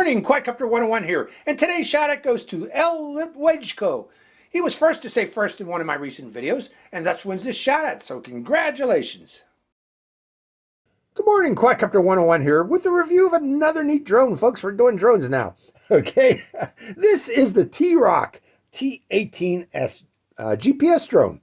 morning, Quadcopter 101 here, and today's shout out goes to L. Wedgeko. He was first to say first in one of my recent videos, and thus wins this shout out, so congratulations. Good morning, Quadcopter 101 here, with a review of another neat drone. Folks, we're doing drones now. Okay, this is the Teerok T18S GPS drone.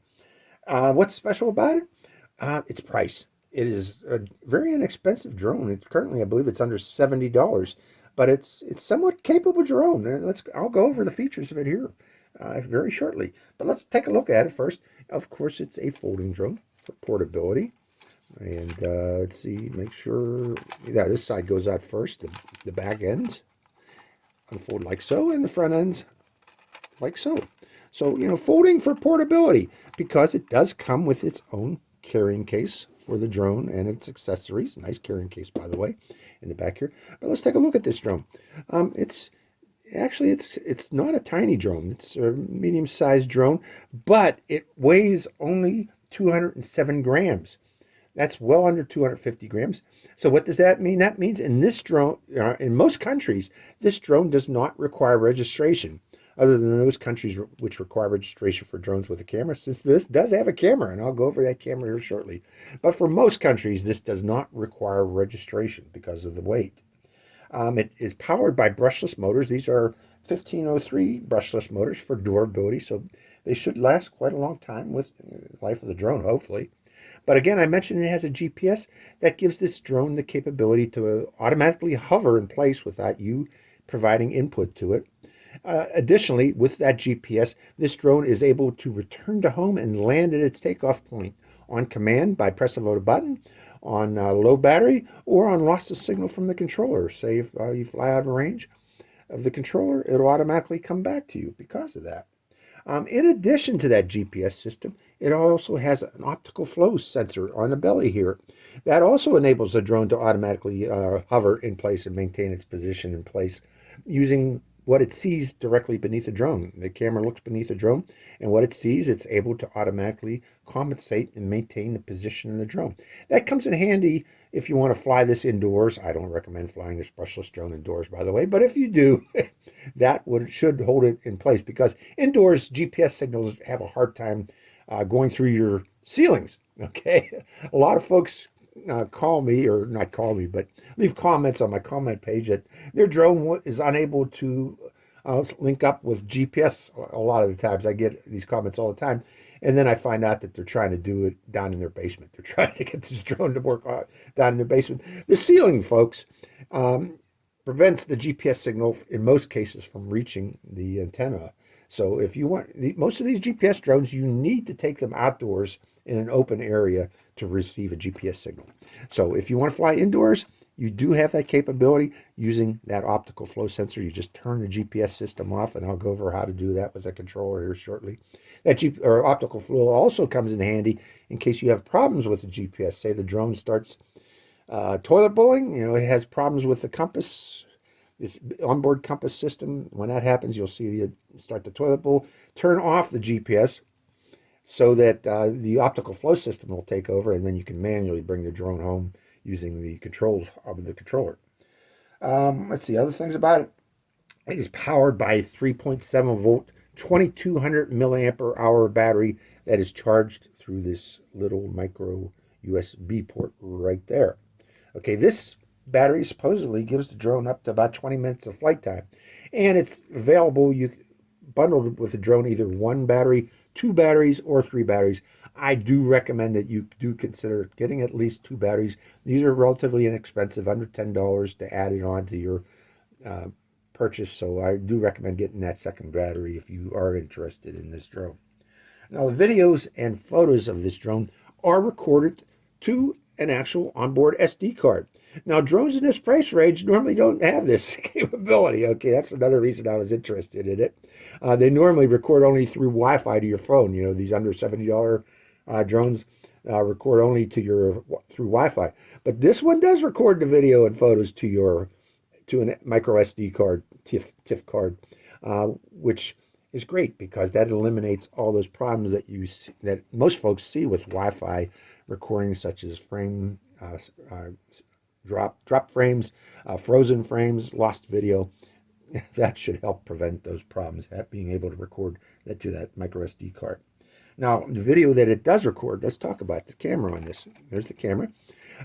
What's special about it? Its price. It is a very inexpensive drone. It's currently, I believe, it's under $70, but it's somewhat capable drone. I'll go over the features of it here very shortly. But let's take a look at it first. Of course, it's a folding drone for portability. And let's see, make sure, yeah, this side goes out first. The back ends unfold like so, and the front ends like so. So, you know, folding for portability, because it does come with its own carrying case for the drone and its accessories. Nice carrying case, by the way, in the back here. But let's take a look at this drone. It's not a tiny drone. It's a medium-sized drone, but it weighs only 207 grams. That's well under 250 grams. So what does that mean? That means in this drone, in most countries, this drone does not require registration, other than those countries which require registration for drones with a camera, since this does have a camera, and I'll go over that camera here shortly. But for most countries, this does not require registration because of the weight. It is powered by brushless motors. These are 1503 brushless motors for durability, so they should last quite a long time with the life of the drone, hopefully. But again, I mentioned it has a GPS that gives this drone the capability to automatically hover in place without you providing input to it. Additionally, with that GPS, this drone is able to return to home and land at its takeoff point on command by pressing of a button, on low battery, or on loss of signal from the controller. Say if you fly out of range of the controller, it'll automatically come back to you because of that. In addition to that GPS system, it also has an optical flow sensor on the belly here. That also enables the drone to automatically hover in place and maintain its position in place using what it sees directly beneath the drone. The camera looks beneath the drone, and what it sees, it's able to automatically compensate and maintain the position in the drone. That comes in handy if you want to fly this indoors. I don't recommend flying this brushless drone indoors, by the way, but if you do, should hold it in place, because indoors GPS signals have a hard time going through your ceilings. Okay, a lot of folks call me, or not call me, but leave comments on my comment page that their drone is unable to link up with GPS. A lot of the times I get these comments all the time, and then I find out that they're trying to do it down in their basement. They're trying to get this drone to work down in their basement. The ceiling, folks, prevents the GPS signal in most cases from reaching the antenna. So if you want, most of these GPS drones, you need to take them outdoors in an open area to receive a GPS signal. So if you want to fly indoors, you do have that capability using that optical flow sensor. You just turn the GPS system off, and I'll go over how to do that with a controller here shortly. That optical flow also comes in handy in case you have problems with the GPS. Say the drone starts toilet bowling, you know, it has problems with the compass. It's onboard compass system. When that happens, you'll see it start the toilet bowl. Turn off the GPS so that the optical flow system will take over, and then you can manually bring the drone home using the controls of the controller. Let's see, other things about it. It is powered by a 3.7 volt, 2200 milliampere hour battery that is charged through this little micro USB port right there. Okay, this battery supposedly gives the drone up to about 20 minutes of flight time, and it's available bundled with the drone, either one battery, two batteries, or three batteries. I do recommend that you do consider getting at least two batteries. These are relatively inexpensive, under $10 to add it on to your purchase. So I do recommend getting that second battery if you are interested in this drone. Now, the videos and photos of this drone are recorded to an actual onboard SD card. Now, drones in this price range normally don't have this capability. Okay, that's another reason I was interested in it. They normally record only through Wi-Fi to your phone. You know, these under $70 drones record only through Wi-Fi. But this one does record the video and photos to a micro SD card, TIFF card, which is great because that eliminates all those problems that most folks see with Wi-Fi recordings, such as frame drop frames, frozen frames, lost video. That should help prevent those problems, being able to record that to that micro SD card. Now, the video that it does record, let's talk about the camera on this. There's the camera.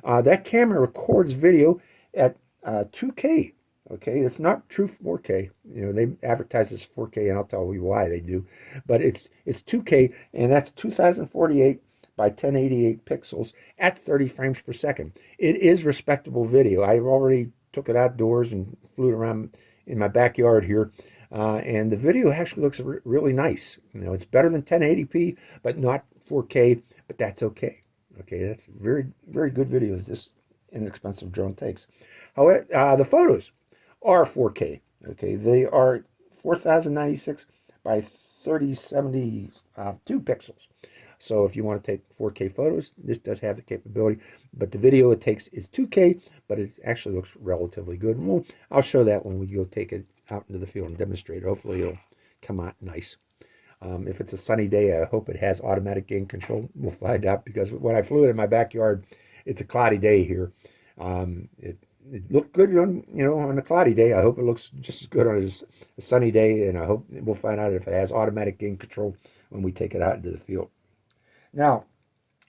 That camera records video at 2K. Okay, it's not true 4K. You know, they advertise as 4K, and I'll tell you why they do. But it's 2K, and that's 2048 by 1088 pixels at 30 frames per second. It is respectable video. I've already took it outdoors and flew it around in my backyard here. And the video actually looks really nice. You know, it's better than 1080p, but not 4K, but that's okay. Okay, that's very, very good video this inexpensive drone takes. However, the photos are 4K. Okay, they are 4096 by 3072 pixels. So if you want to take 4K photos, this does have the capability. But the video it takes is 2K, but it actually looks relatively good. And I'll show that when we go take it out into the field and demonstrate. Hopefully it'll come out nice. If it's a sunny day, I hope it has automatic gain control. We'll find out, because when I flew it in my backyard, it's a cloudy day here. It looked good on, on a cloudy day. I hope it looks just as good on a sunny day, and I hope we'll find out if it has automatic gain control when we take it out into the field. Now,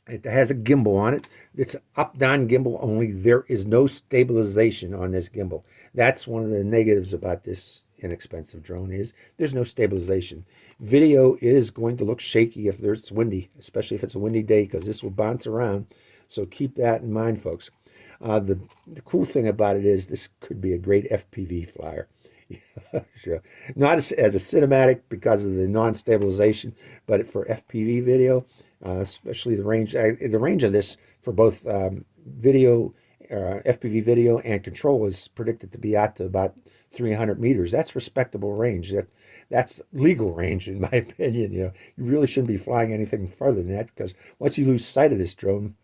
it has a gimbal on it. It's up-down gimbal only. There is no stabilization on this gimbal. That's one of the negatives about this inexpensive drone, is there's no stabilization. Video is going to look shaky if it's windy, especially if it's a windy day, because this will bounce around. So keep that in mind, folks. The cool thing about it is this could be a great FPV flyer. So not as a cinematic because of the non-stabilization, but for FPV video, especially the range of this for both video, FPV video and control is predicted to be out to about 300 meters. That's respectable range. That's legal range, in my opinion. You really shouldn't be flying anything further than that, because once you lose sight of this drone,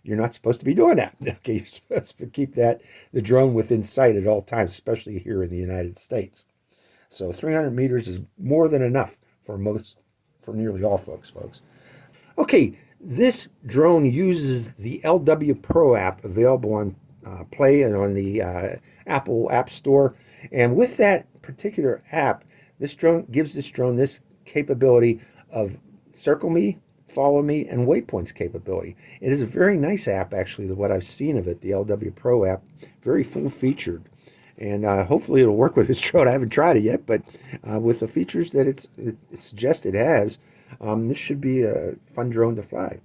you're not supposed to be doing that. Okay, you're supposed to keep the drone within sight at all times, especially here in the United States. So 300 meters is more than enough for nearly all folks. Okay, this drone uses the LW Pro app available on Play and on the Apple App Store. And with that particular app, this drone gives this drone this capability of circle me, follow me, and waypoints capability. It is a very nice app, actually, what I've seen of it, the LW Pro app, very full-featured. And hopefully it'll work with this drone. I haven't tried it yet, but with the features that it suggests it has, this should be a fun drone to fly.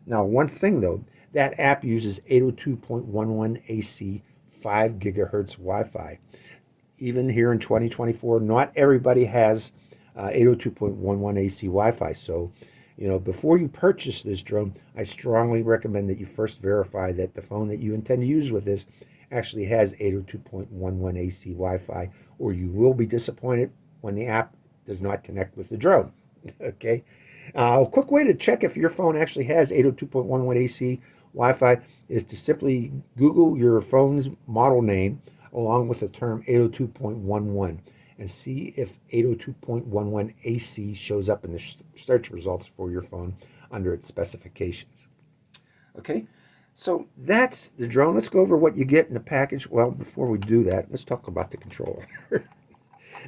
Now, one thing, though, that app uses 802.11 AC 5 gigahertz Wi-Fi. Even here in 2024, not everybody has 802.11 AC Wi-Fi. So, before you purchase this drone, I strongly recommend that you first verify that the phone that you intend to use with this actually has 802.11 AC Wi-Fi, or you will be disappointed when the app does not connect with the drone. Okay. A quick way to check if your phone actually has 802.11 AC Wi-Fi is to simply Google your phone's model name along with the term 802.11 and see if 802.11 AC shows up in the search results for your phone under its specifications. Okay, so that's the drone. Let's go over what you get in the package. Well, before we do that, let's talk about the controller.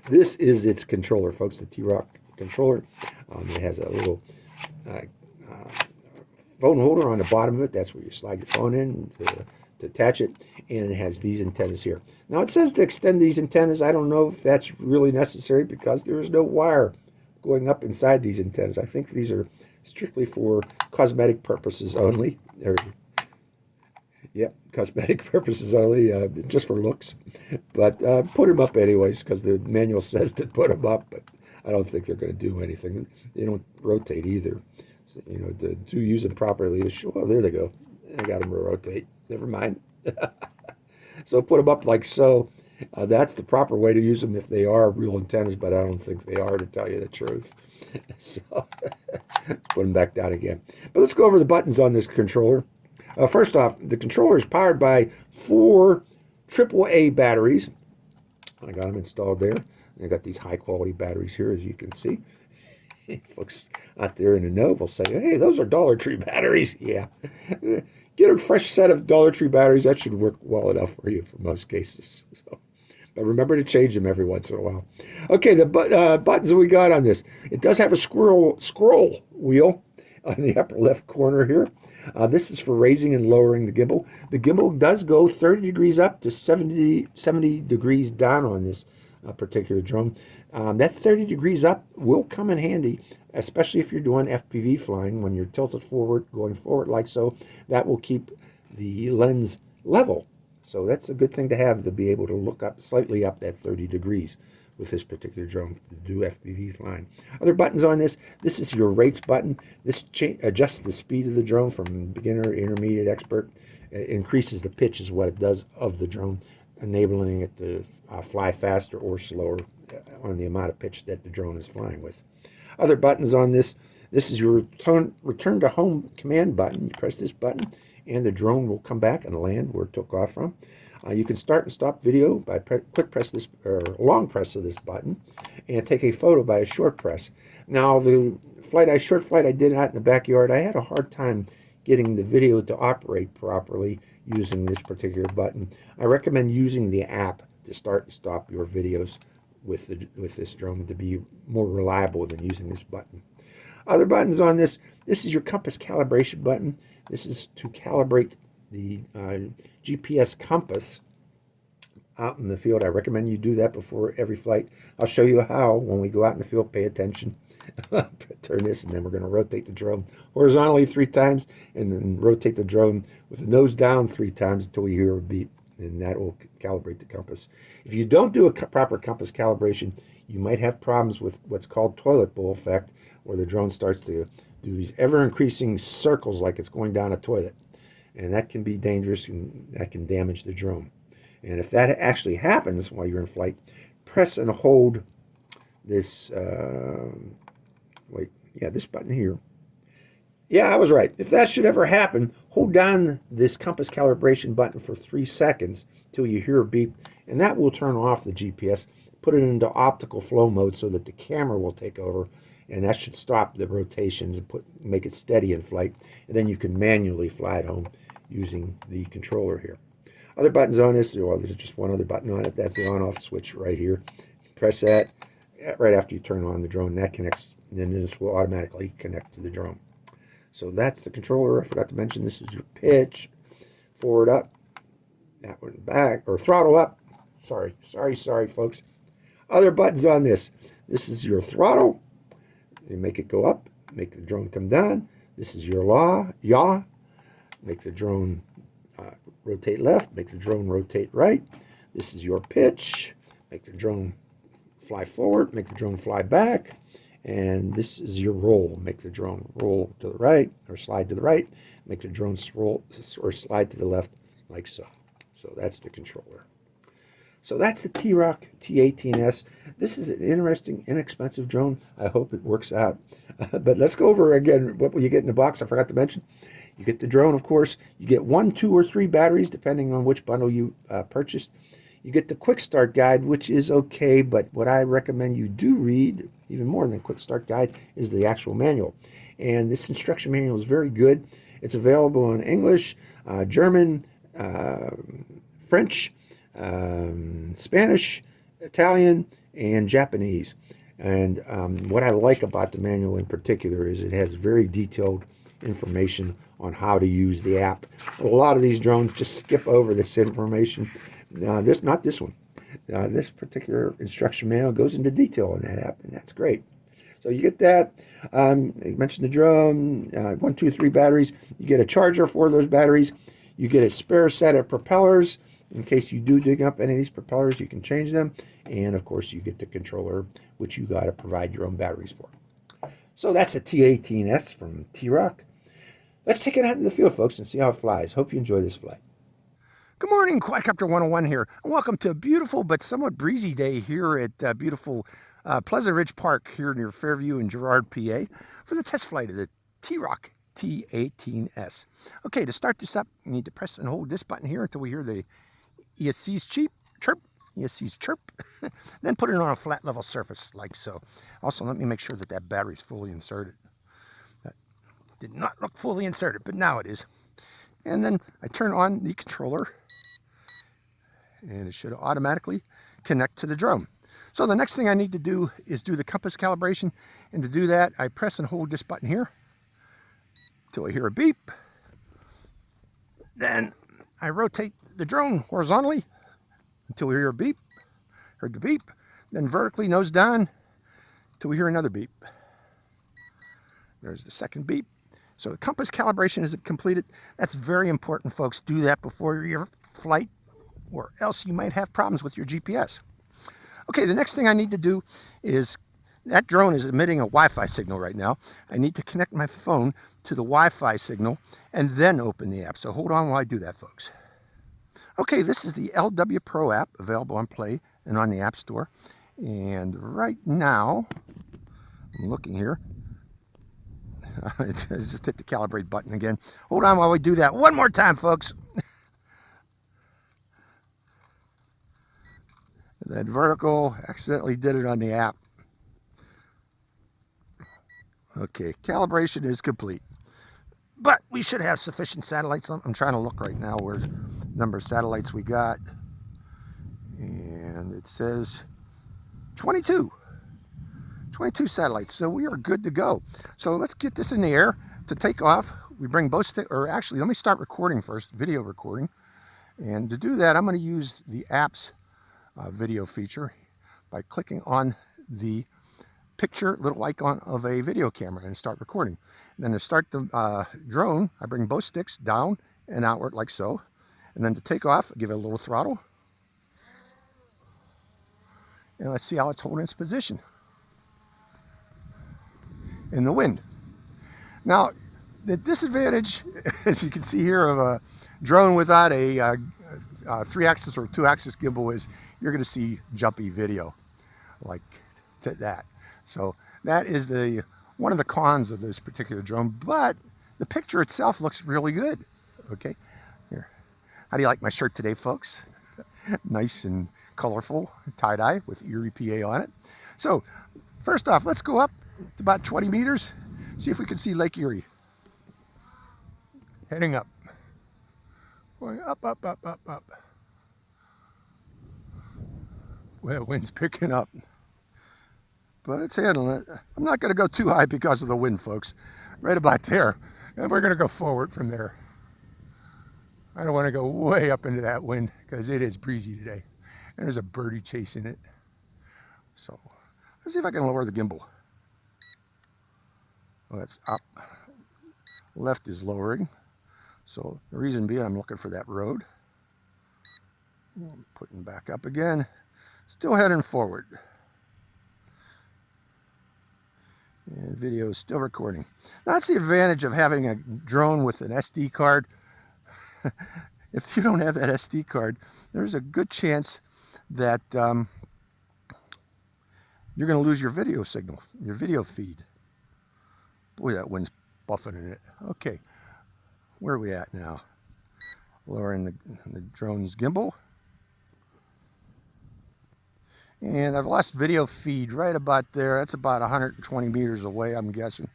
This is its controller, folks, the Teerok controller. It has a little phone holder on the bottom of it. That's where you slide your phone in to attach it, and it has these antennas here. Now, it says to extend these antennas. I don't know if that's really necessary because there is no wire going up inside these antennas. I think these are strictly for cosmetic purposes only. Yep, cosmetic purposes only, just for looks. But put them up anyways, because the manual says to put them up, but I don't think they're going to do anything. They don't rotate either. So, to use them properly, well, there they go. I got them to rotate. Never mind. So put them up like so. That's the proper way to use them if they are real antennas, but I don't think they are, to tell you the truth. So let's put them back down again. But let's go over the buttons on this controller. First off, the controller is powered by 4 AAA batteries. I got them installed there. I got these high-quality batteries here, as you can see. Folks out there in the know will say, hey, those are Dollar Tree batteries. Yeah. Give get a fresh set of Dollar Tree batteries. That should work well enough for you for most cases. So, but remember to change them every once in a while. Okay, the buttons that we got on this. It does have a scroll wheel on the upper left corner here. This is for raising and lowering the gimbal. The gimbal does go 30 degrees up to 70 degrees down on this particular drone. That 30 degrees up will come in handy, especially if you're doing FPV flying. When you're tilted forward, going forward like so, that will keep the lens level. So that's a good thing to have, to be able to look up slightly up that 30 degrees with this particular drone to do FPV flying. Other buttons on this. This is your rates button. This adjusts the speed of the drone from beginner, intermediate, expert. It increases the pitch is what it does of the drone, enabling it to fly faster or slower on the amount of pitch that the drone is flying with. Other buttons on this. This is your return to home command button. You press this button and the drone will come back and land where it took off from. You can start and stop video by quick press this, or long press of this button, and take a photo by a short press. Now, the short flight I did out in the backyard, I had a hard time getting the video to operate properly using this particular button. I recommend using the app to start and stop your videos with this drone to be more reliable than using this button. Other buttons on this. This is your compass calibration button. This is to calibrate the GPS compass out in the field. I recommend you do that before every flight. I'll show you how when we go out in the field. Pay attention. Turn this, and then we're going to rotate the drone horizontally 3 times, and then rotate the drone with the nose down 3 times until we hear a beep, and that will calibrate the compass. If you don't do a proper compass calibration, you might have problems with what's called toilet bowl effect, where the drone starts to do these ever-increasing circles like it's going down a toilet. And that can be dangerous, and that can damage the drone. And if that actually happens while you're in flight, press and hold this, this button here. Yeah, I was right. If that should ever happen, hold down this compass calibration button for 3 seconds till you hear a beep, and that will turn off the GPS, put it into optical flow mode so that the camera will take over, and that should stop the rotations and make it steady in flight. And then you can manually fly it home using the controller here. Other buttons on this, well, there's just one other button on it. That's the on-off switch right here. Press that right after you turn on the drone. That connects, and then this will automatically connect to the drone. So that's the controller. I forgot to mention this is your pitch. Forward up, that one back, or throttle up. Sorry, folks. Other buttons on this. This is your throttle. You make it go up, make the drone come down. This is your yaw. Make the drone rotate left, make the drone rotate right. This is your pitch. Make the drone fly forward, make the drone fly back. And this is your roll. Make the drone roll to the right or slide to the right. Make the drone roll or slide to the left like so. So that's the controller. So that's the Teerok T18S. This is an interesting, inexpensive drone. I hope it works out. But let's go over again what will you get in the box. I forgot to mention. You get the drone, of course. You get 1, 2, or 3 batteries, depending on which bundle you purchased. You get the quick start guide, which is okay, but what I recommend you do read, even more than quick start guide, is the actual manual. And this instruction manual is very good. It's available in English, German, French, Spanish, Italian, and Japanese. And what I like about the manual in particular is it has very detailed information on how to use the app. A lot of these drones just skip over this information. Not this one. This particular instruction manual goes into detail on that app, and that's great. So you get that. I mentioned the drone, 1, 2, 3 batteries. You get a charger for those batteries. You get a spare set of propellers. In case you do dig up any of these propellers, you can change them. And, of course, you get the controller, which you got to provide your own batteries for. So that's a T18S from Teerok. Let's take it out in the field, folks, and see how it flies. Hope you enjoy this flight. Good morning, Quadcopter 101 here, and welcome to a beautiful but somewhat breezy day here at beautiful Pleasant Ridge Park here near Fairview in Girard, PA, for the test flight of the Teerok T18S. Okay, to start this up, you need to press and hold this button here until we hear the ESC's chirp, then put it on a flat level surface like so. Also, let me make sure that that battery is fully inserted. That did not look fully inserted, but now it is. And then I turn on the controller, and it should automatically connect to the drone. So the next thing I need to do is do the compass calibration. And to do that, I press and hold this button here until I hear a beep. Then I rotate the drone horizontally until we hear a beep. Heard the beep. Then vertically nose down until we hear another beep. There's the second beep. So the compass calibration is completed. That's very important, folks. Do that before your flight, or else you might have problems with your GPS. Okay, the next thing I need to do is, that drone is emitting a Wi-Fi signal right now. I need to connect my phone to the Wi-Fi signal and then open the app. So hold on while I do that, folks. Okay, this is the LW Pro app, available on Play and on the App Store. And right now, I'm looking here. Just hit the calibrate button again. Hold on while we do that one more time, folks. That vertical, accidentally did it on the app. Okay, calibration is complete. But we should have sufficient satellites. I'm trying to look right now where the number of satellites we got. And it says 22 satellites. So we are good to go. So let's get this in the air. To take off, we bring both, or actually, let me start recording first, video recording. And to do that, I'm going to use the app's video feature by clicking on the picture little icon of a video camera and start recording. And then to start the drone, I bring both sticks down and outward like so. And then to take off, give it a little throttle. And let's see how it's holding its position in the wind. Now, the disadvantage, as you can see here, of a drone without a 3-axis or 2-axis gimbal is you're going to see jumpy video like that. So that is one of the cons of this particular drone, but the picture itself looks really good. Okay, here. How do you like my shirt today, folks? Nice and colorful, tie-dye with Erie, PA on it. So first off, let's go up to about 20 meters, see if we can see Lake Erie. Heading up. Going up, up, up, up, up. Well, wind's picking up, but it's handling it. I'm not going to go too high because of the wind, folks. Right about there. And we're going to go forward from there. I don't want to go way up into that wind because it is breezy today. And there's a birdie chasing it. So let's see if I can lower the gimbal. Well, that's up. Left is lowering. So the reason being, I'm looking for that road. I'm putting back up again. Still heading forward. And video is still recording. That's the advantage of having a drone with an SD card. If you don't have that SD card, there's a good chance that you're going to lose your video signal, your video feed. Boy, that wind's buffeting it. Okay, where are we at now? Lowering the drone's gimbal. And I've lost video feed right about there. That's about 120 meters away, I'm guessing.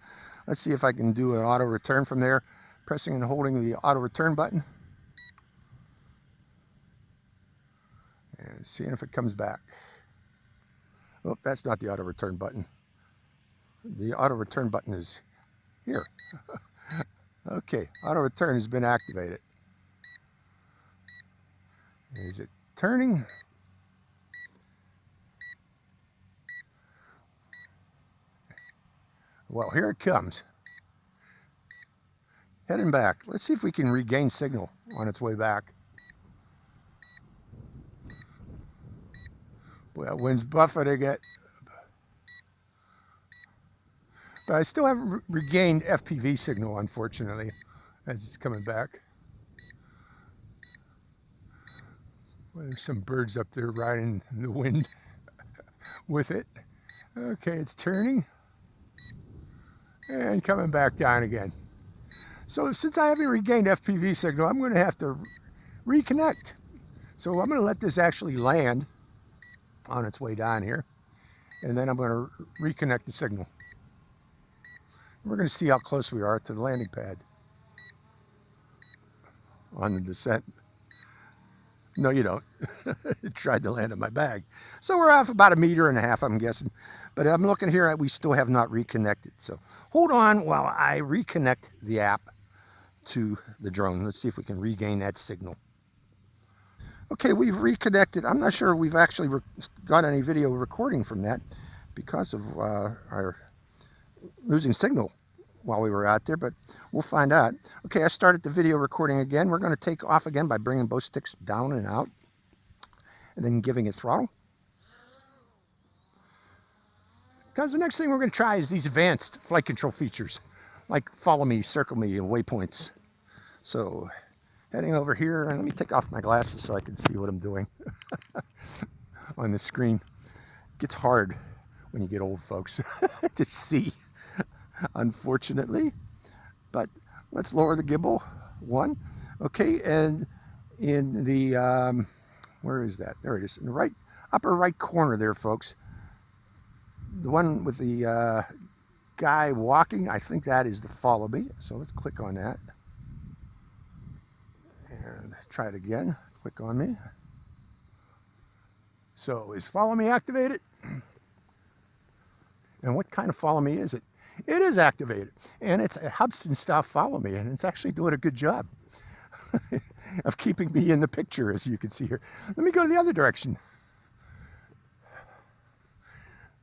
Let's see if I can do an auto return from there, pressing and holding the auto return button. And seeing if it comes back. Oh, that's not the auto return button. The auto return button is here. Okay, auto return has been activated. Is it turning? Well, here it comes. Heading back. Let's see if we can regain signal on its way back. Well, wind's buffeting it. But I still haven't regained FPV signal, unfortunately, as it's coming back. Well, there's some birds up there riding in the wind with it. Okay, it's turning. And coming back down again. So since I haven't regained FPV signal, I'm going to have to reconnect. So I'm going to let this actually land on its way down here. And then I'm going to reconnect the signal. We're going to see how close we are to the landing pad. on the descent. No, you don't. It tried to land on my bag. So we're off about 1.5 meters, I'm guessing. But I'm looking here, we still have not reconnected. So hold on while I reconnect the app to the drone. Let's see if we can regain that signal. Okay, we've reconnected. I'm not sure we've actually got any video recording from that because of our losing signal while we were out there, but we'll find out. Okay, I started the video recording again. We're going to take off again by bringing both sticks down and out and then giving it throttle. Because the next thing we're going to try is these advanced flight control features, like follow me, circle me, and waypoints. So heading over here, and let me take off my glasses so I can see what I'm doing on the screen. It gets hard when you get old, folks, to see, unfortunately. But let's lower the gimbal, one. Okay, and in the, where is that? There it is, in the right, upper right corner there, folks. The one with the guy walking, I think that is the follow me. So let's click on that. And try it again. Click on me. So is follow me activated? And what kind of follow me is it? It is activated. And it's a Hubson style follow me. And it's actually doing a good job of keeping me in the picture, as you can see here. Let me go to the other direction.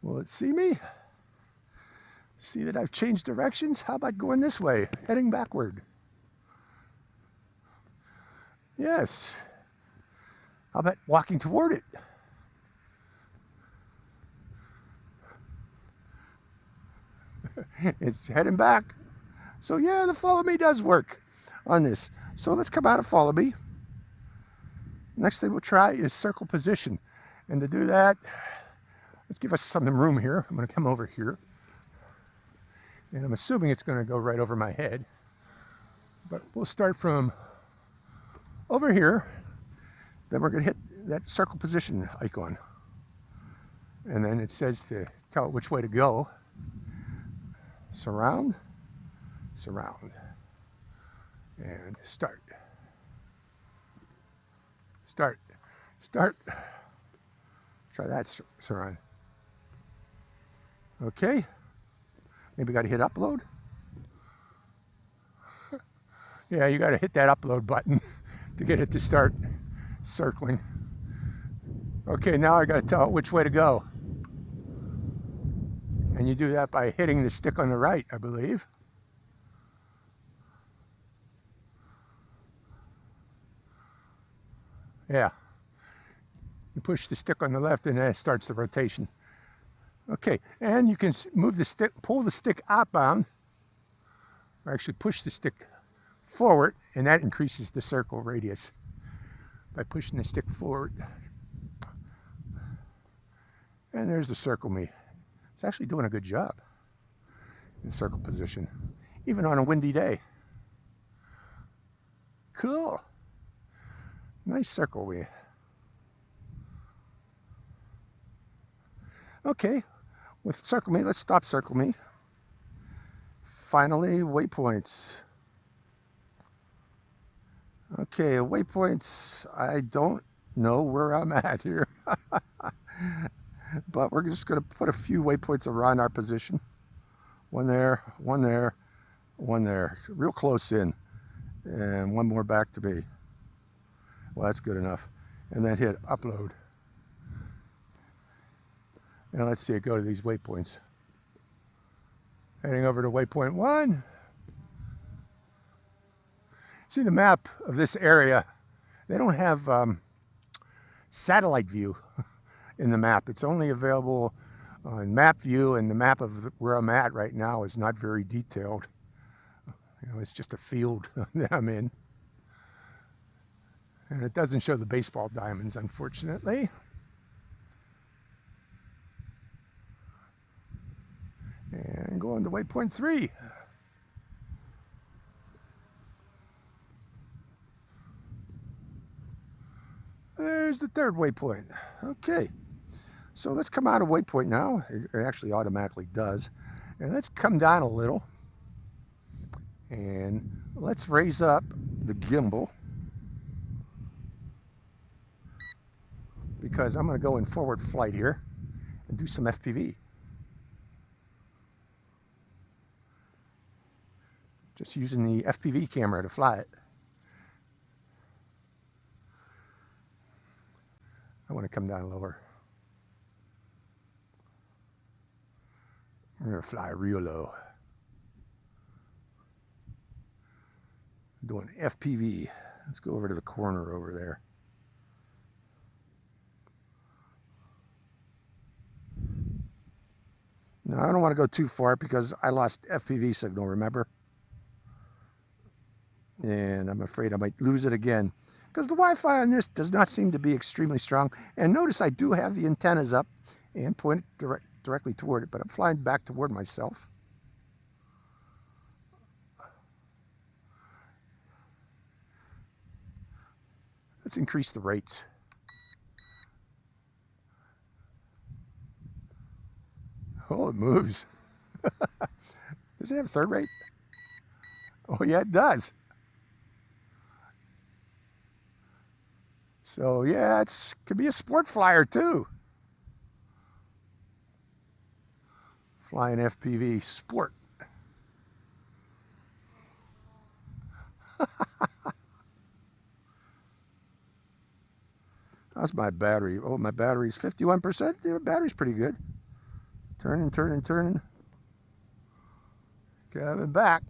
Will it see me? See that I've changed directions? How about going this way, heading backward? Yes. How about walking toward it? It's heading back. So yeah, the follow me does work on this. So let's come out of follow me. Next thing we'll try is circle position. And to do that, let's give us some room here. I'm going to come over here. And I'm assuming it's going to go right over my head. But we'll start from over here. Then we're going to hit that circle position icon. And then it says to tell it which way to go. Surround, surround, and start. Start, start. Try that surround. Okay. Maybe got to hit upload. Yeah, you got to hit that upload button to get it to start circling. Okay, now I got to tell it which way to go. And you do that by hitting the stick on the right, I believe. Yeah. You push the stick on the left and then it starts the rotation. Okay, and you can move the stick, pull the stick outbound, or actually push the stick forward, and that increases the circle radius by pushing the stick forward. And there's the circle me. It's actually doing a good job in circle position, even on a windy day. Cool. Nice circle me. Okay, with circle me, let's stop circle me. Finally, waypoints. Okay, waypoints, I don't know where I'm at here. But we're just going to put a few waypoints around our position. One there, one there, one there. Real close in. And one more back to me. Well, that's good enough. And then hit upload. And let's see it go to these waypoints. Heading over to waypoint 1. See the map of this area. They don't have satellite view in the map. It's only available on map view, and the map of where I'm at right now is not very detailed. You know, it's just a field that I'm in. And it doesn't show the baseball diamonds, unfortunately. And going to waypoint 3. There's the third waypoint. Okay. So let's come out of waypoint now. It actually automatically does. And let's come down a little. And let's raise up the gimbal because I'm going to go in forward flight here and do some FPV. Just using the FPV camera to fly it. I want to come down lower. I'm going to fly real low. Doing FPV. Let's go over to the corner over there. Now, I don't want to go too far because I lost FPV signal, remember? And I'm afraid I might lose it again because the Wi-Fi on this does not seem to be extremely strong. And notice I do have the antennas up and pointed directly toward it, but I'm flying back toward myself. Let's increase the rates. Oh, it moves. Does it have a third rate? Oh, yeah, it does. So, yeah, it could be a sport flyer, too. Flying FPV sport. How's my battery? Oh, my battery's 51%. The battery's pretty good. Turning, turning, turning. Coming back.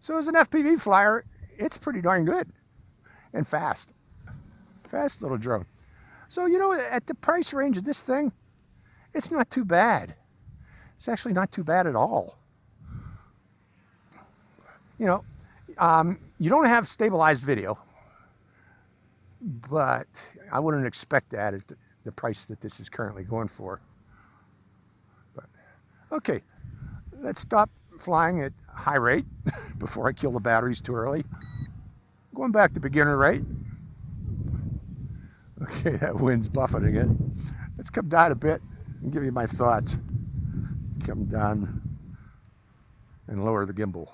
So as an FPV flyer, it's pretty darn good. And fast. Fast little drone. So, you know, at the price range of this thing, it's not too bad. It's actually not too bad at all. You know, you don't have stabilized video, but I wouldn't expect that at the price that this is currently going for. But okay, let's stop flying at high rate before I kill the batteries too early. Going back to beginner rate. Okay, that wind's buffeting it. Let's come down a bit and give you my thoughts. Come down and lower the gimbal.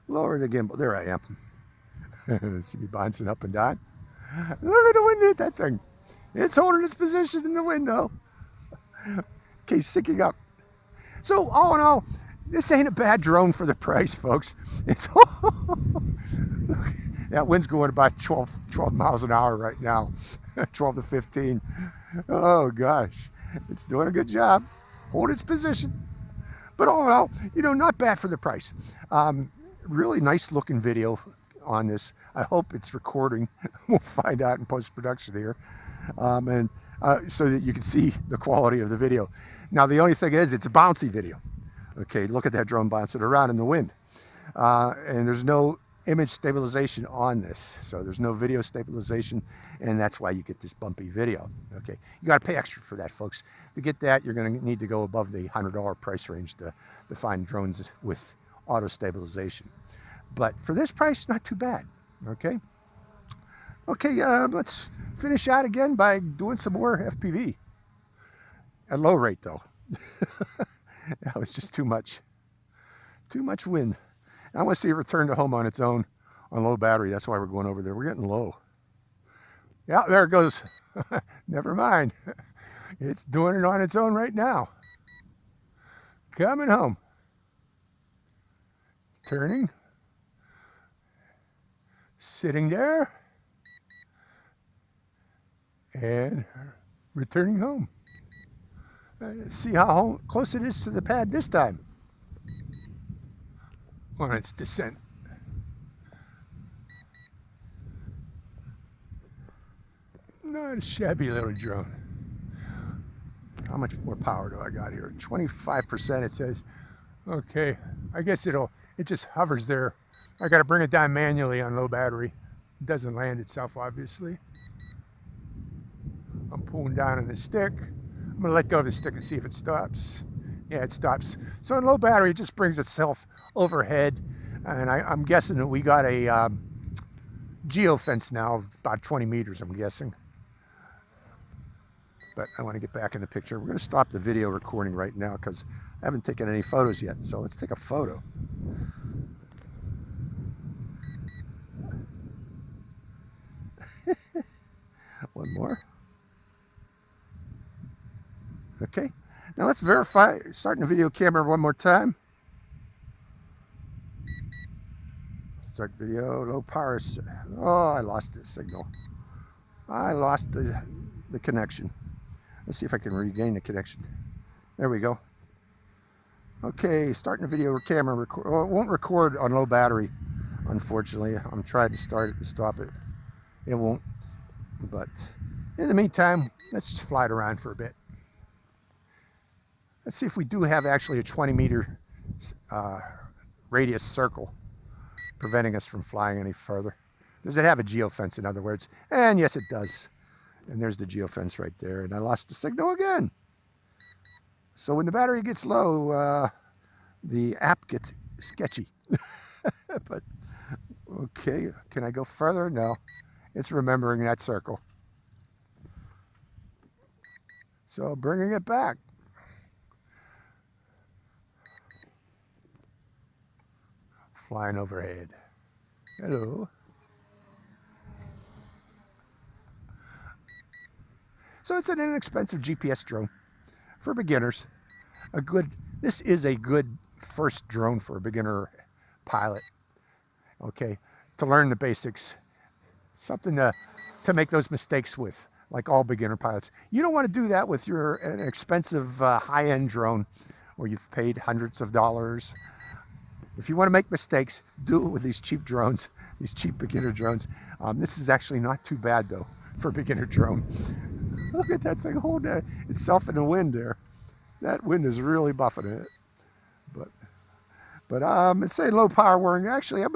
Lower the gimbal. There I am. See me bouncing up and down. Look at the wind hit that thing. It's holding its position in the window. Okay, sinking up. So, all in all, this ain't a bad drone for the price, folks. It's that wind's going about 12 miles an hour right now. 12 to 15. Oh, gosh. It's doing a good job. Hold its position. But all in all, you know, not bad for the price. Really nice looking video on this. I hope it's recording. We'll find out in post-production here. So that you can see the quality of the video. Now, the only thing is, it's a bouncy video. Okay, look at that drone bouncing around in the wind. And there's no image stabilization on this. So there's no video stabilization, and that's why you get this bumpy video. Okay, you got to pay extra for that, folks. To get that, you're going to need to go above the $100 price range to find drones with auto stabilization. But for this price, not too bad. Okay. Okay, let's finish out again by doing some more FPV. At low rate, though. That was just too much. Too much wind. I want to see it return to home on its own on low battery. That's why we're going over there. We're getting low. Yeah, there it goes. Never mind. It's doing it on its own right now. Coming home. Turning. Sitting there. And returning home. Let's see how close it is to the pad this time on its descent. Not a shabby little drone. How much more power do I got here? 25% it says. Okay, I guess it just hovers there. I got to bring it down manually on low battery. It doesn't land itself, obviously. I'm pulling down on the stick. I'm going to let go of the stick and see if it stops. Yeah, it stops. So in low battery, it just brings itself overhead. And I'm guessing that we got a geofence now of about 20 meters, I'm guessing. But I want to get back in the picture. We're going to stop the video recording right now because I haven't taken any photos yet. So let's take a photo. One more. Okay. Now let's verify, starting the video camera one more time. Start video, low power. Oh, I lost the signal. I lost the connection. Let's see if I can regain the connection. There we go. Okay, starting the video camera. Well, it won't record on low battery, unfortunately. I'm trying to start it to stop it. It won't. But in the meantime, let's just fly it around for a bit. Let's see if we do have actually a 20-meter radius circle preventing us from flying any further. Does it have a geofence, in other words? And yes, it does. And there's the geofence right there. And I lost the signal again. So when the battery gets low, the app gets sketchy. But okay, can I go further? No, it's remembering that circle. So bringing it back. Flying overhead. Hello. So it's an inexpensive GPS drone for beginners. This is a good first drone for a beginner pilot. Okay, to learn the basics, something to make those mistakes with, like all beginner pilots. You don't want to do that with an expensive high-end drone where you've paid hundreds of dollars. If you want to make mistakes, do it with these cheap drones, these cheap beginner drones. This is actually not too bad though for a beginner drone. Look at that thing holding itself in the wind there. That wind is really buffeting it. But it's saying low power warning. Actually,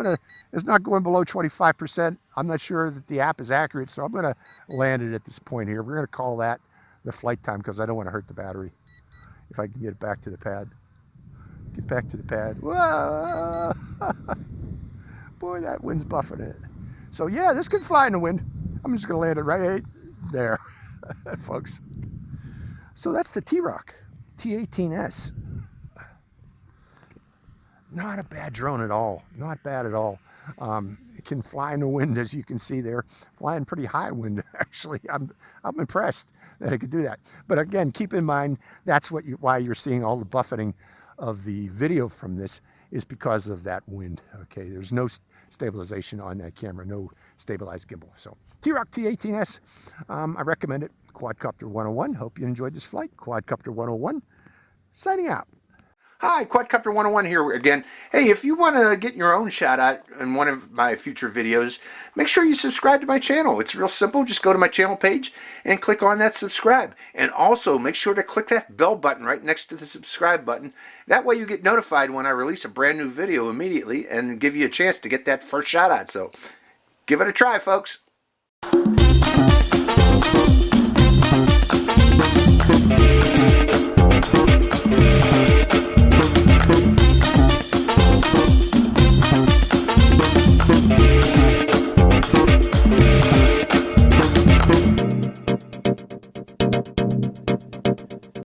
it's not going below 25%. I'm not sure that the app is accurate, so I'm gonna land it at this point here. We're gonna call that the flight time because I don't want to hurt the battery. If I can get it back to the pad. Get back to the pad. Whoa! Boy, that wind's buffing it. So yeah, this can fly in the wind. I'm just gonna land it right there, folks. So that's the Teerok T18S. Not a bad drone at all. Not bad at all. It can fly in the wind, as you can see there. Flying pretty high wind, actually. I'm impressed that it could do that. But again, keep in mind, that's why you're seeing all the buffeting of the video from this is because of that wind. Okay, there's no stabilization on that camera, no stabilized gimbal. So Teerok T18S, I recommend it. Quadcopter 101. Hope you enjoyed this flight. Quadcopter 101, signing out. Hi, Quadcopter 101 here again. Hey, if you want to get your own shout out in one of my future videos, make sure you subscribe to my channel. It's real simple. Just go to my channel page and click on that subscribe. And also make sure to click that bell button right next to the subscribe button. That way you get notified when I release a brand new video immediately and give you a chance to get that first shout out. So give it a try, folks.